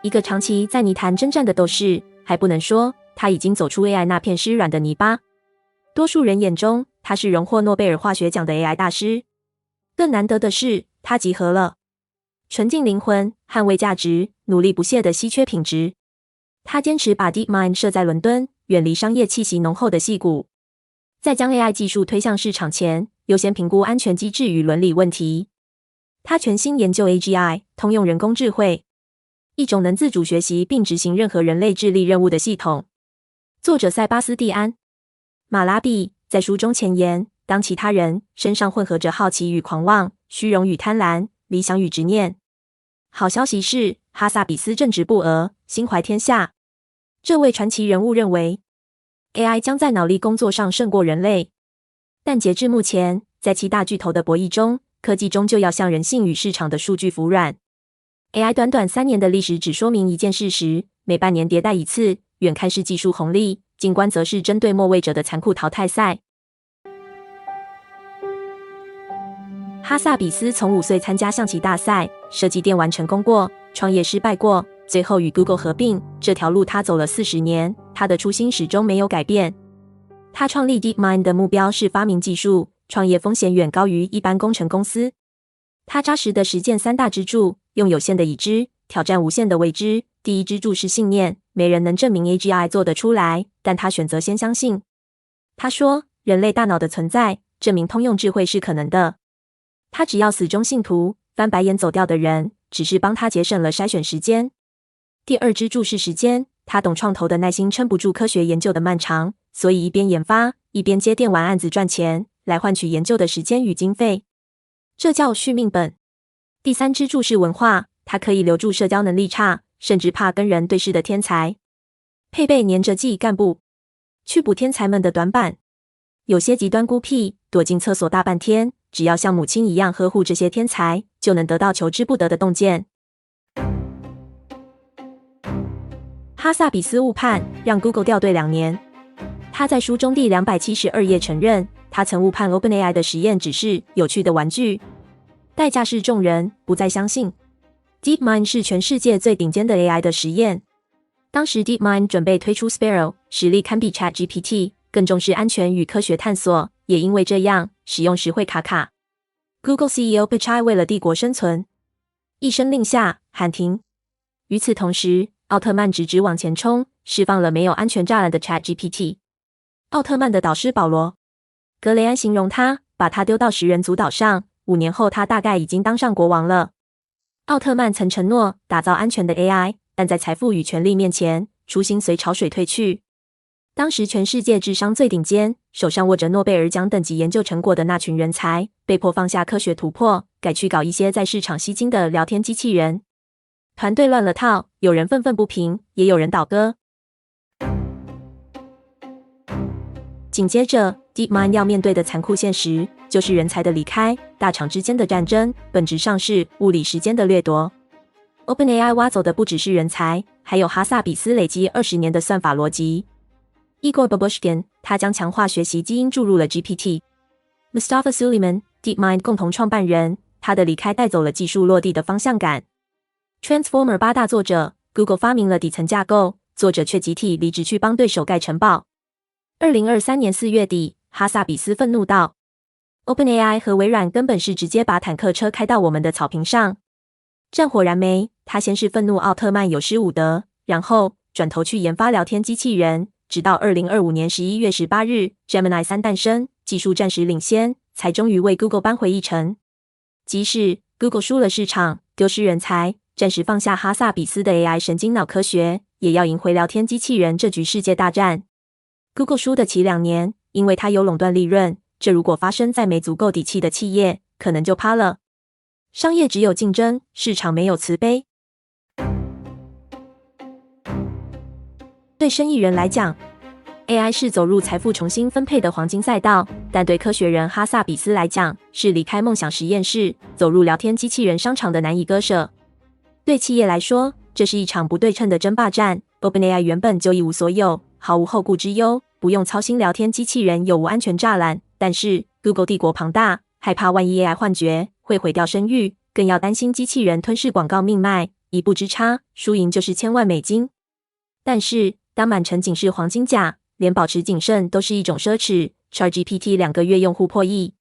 一個長期在泥潭征戰的鬥士，還不能說他已經走出 AI 那片濕軟的泥巴。多數人眼中，他是榮獲諾貝爾化學獎的 AI 大師。更難得的是，他集合了純淨靈魂、捍衛價值、努力不懈的稀缺品質。他堅持把 DeepMind 設在倫敦，遠離商業氣息濃厚的矽谷。在將 AI 技術推向市場前，優先評估安全機制與倫理問題。他全心研究 AGI 通用人工智慧，一種能自主學習並執行任何人類智力任務的系統。作者塞巴斯蒂安·馬拉比在書中前言：當其他人身上混合着好奇與狂妄、虛榮與貪婪、理想與執念。好消息是，哈薩比斯正直不阿，心懷天下。這位傳奇人物認為 ，AI 將在腦力工作上勝過人類。但截至目前，在7大巨頭的博弈中，科技終究要向人性與市場的數據服軟。AI 短短3年的歷史只說明一件事實：每半年迭代一次，遠看是技術紅利，近觀則是針對末位者的殘酷淘汰賽。哈薩比斯從5歲參加象棋大賽，設計電玩成功過，創業失敗過，最後與 Google 合併。這條路他走了40年，他的初心始終沒有改變。他創立 DeepMind 的目標是發明技術，創業風險遠高於一般工程公司。他扎實地實踐3大支柱，用有限的已知挑戰無限的未知。第一支柱是信念，沒人能證明 AGI 做得出來，但他選擇先相信。他說，人類大腦的存在，證明通用智慧是可能的。他只要死忠信徒，翻白眼走掉的人，只是幫他節省了篩選時間。第二支柱是時間，他懂創投的耐心撐不住科學研究的漫長，所以一邊研發，一邊接電玩案子賺錢，來換取研究的時間與經費。這叫續命本。第三支柱是文化，他可以留住社交能力差，甚至怕跟人對視的天才，配備黏着記憶幹部，去補天才們的短板。有些極端孤僻，躲進廁所大半天，只要像母親一樣呵護這些天才，就能得到求之不得的洞見。哈薩比斯誤判，讓 Google 掉隊2年。他在書中第272頁承認，他曾誤判 OpenAI 的實驗只是有趣的玩具，代價是眾人不再相信 DeepMind 是全世界最頂尖的 AI 的實驗。當時 DeepMind 準備推出 Sparrow， 實力堪比 ChatGPT， 更重視安全與科學探索，也因為這樣，使用時會卡卡。Google CEO Pichai 為了帝國生存，一聲令下，喊停。與此同時，奧特曼直直往前衝，釋放了沒有安全柵欄的 ChatGPT。奧特曼的導師保羅·格雷安形容他，把他丟到食人族島上，5年後他大概已經當上國王了。奧特曼曾承諾打造安全的 AI， 但在財富與權力面前，初心隨潮水退去。當時全世界智商最頂尖、手上握着諾貝爾獎等級研究成果的那群人才，被迫放下科學突破，改去搞一些在市場吸金的聊天機器人。團隊亂了套，有人憤憤不平，也有人倒戈。緊接着 ，DeepMind 要面對的殘酷現實就是人才的離開，大廠之間的戰爭，本質上是物理時間的掠奪。OpenAI 挖走的不只是人才，還有哈薩比斯累積20年的算法邏輯。Igor Babushkin， 他將強化學習基因注入了 GPT。Mustafa Suleyman，DeepMind 共同創辦人，他的離開帶走了技術落地的方向感。Transformer 8大作者 ，Google 發明了底層架構，作者卻集體離職去幫對手蓋城堡。2023年4月底，哈薩比斯憤怒道 ：“OpenAI 和微軟根本是直接把坦克車開到我們的草坪上。”戰火燃眉，他先是憤怒奧特曼有失武德，然後轉頭去研發聊天機器人，直到2025年11月18日 ，Gemini 3誕生，技術暫時領先，才終於為 Google 扳回一城。即使 Google 輸了市場，丟失人才，暫時放下哈薩比斯的 AI 神經腦科學，也要贏回聊天機器人這局世界大戰。Google 輸得起2年，因為它有壟斷利潤。這如果發生在沒足夠底氣的企業，可能就趴了。商業只有競爭，市場沒有慈悲。對生意人來講 ，AI 是走入財富重新分配的黃金賽道；但對科學人哈薩比斯來講，是離開夢想實驗室，走入聊天機器人商場的難以割捨。對企業來說，這是一場不對稱的爭霸戰。OpenAI 原本就一無所有，毫無後顧之憂，不用操心聊天機器人有無安全柵欄。但是 Google 帝國龐大，害怕萬一 AI 幻覺會毀掉聲譽，更要擔心機器人吞噬廣告命脈，一步之差，輸贏就是千萬美金。但是，當滿城僅是黃金甲，連保持謹慎都是一種奢侈。ChatGPT 2個月用戶破億，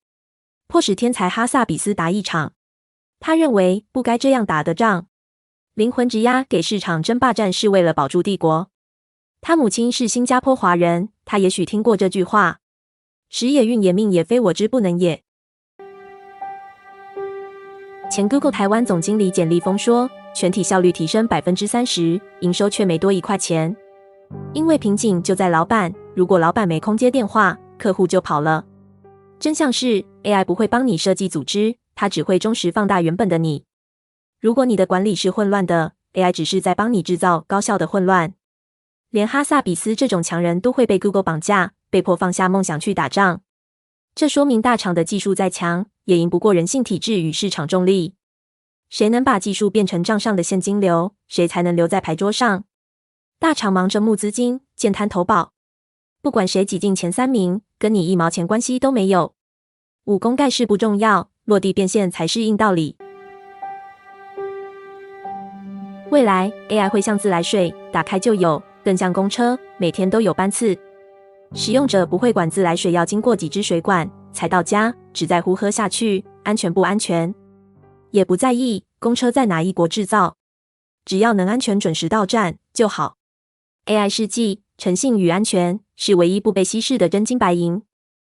迫使天才哈薩比斯打一場。他認為不該這樣打的仗。靈魂質押給市場爭霸戰是為了保住帝國。他母親是新加坡華人，他也許聽過這句話：時也運也命也，非我之不能也。前 Google 台灣總經理簡立峰說，全體效率提升30%，營收卻沒多1塊錢。因為瓶頸就在老闆，如果老闆沒空接電話，客戶就跑了。真相是 AI 不會幫你設計組織，它只會忠實放大原本的你。如果你的管理是混亂的， AI 只是在幫你制造高效的混亂。連哈薩比斯這種強人都會被 Google 綁架，被迫放下夢想去打仗。這說明大廠的技術再強，也贏不過人性體質與市場重力。誰能把技術變成賬上的現金流，誰才能留在牌桌上。大廠忙着募資金，建灘投保。不管誰擠進前3名，跟你1毛錢關係都沒有。武功蓋世不重要，落地變現才是硬道理。未來 AI 會像自來水，打開就有，更像公車，每天都有班次。使用者不會管自來水要經過幾支水管才到家，只在乎喝下去安全不安全，也不在意公車在哪一國製造，只要能安全準時到站就好。AI 世紀，誠信與安全是唯一不被稀釋的真金白銀。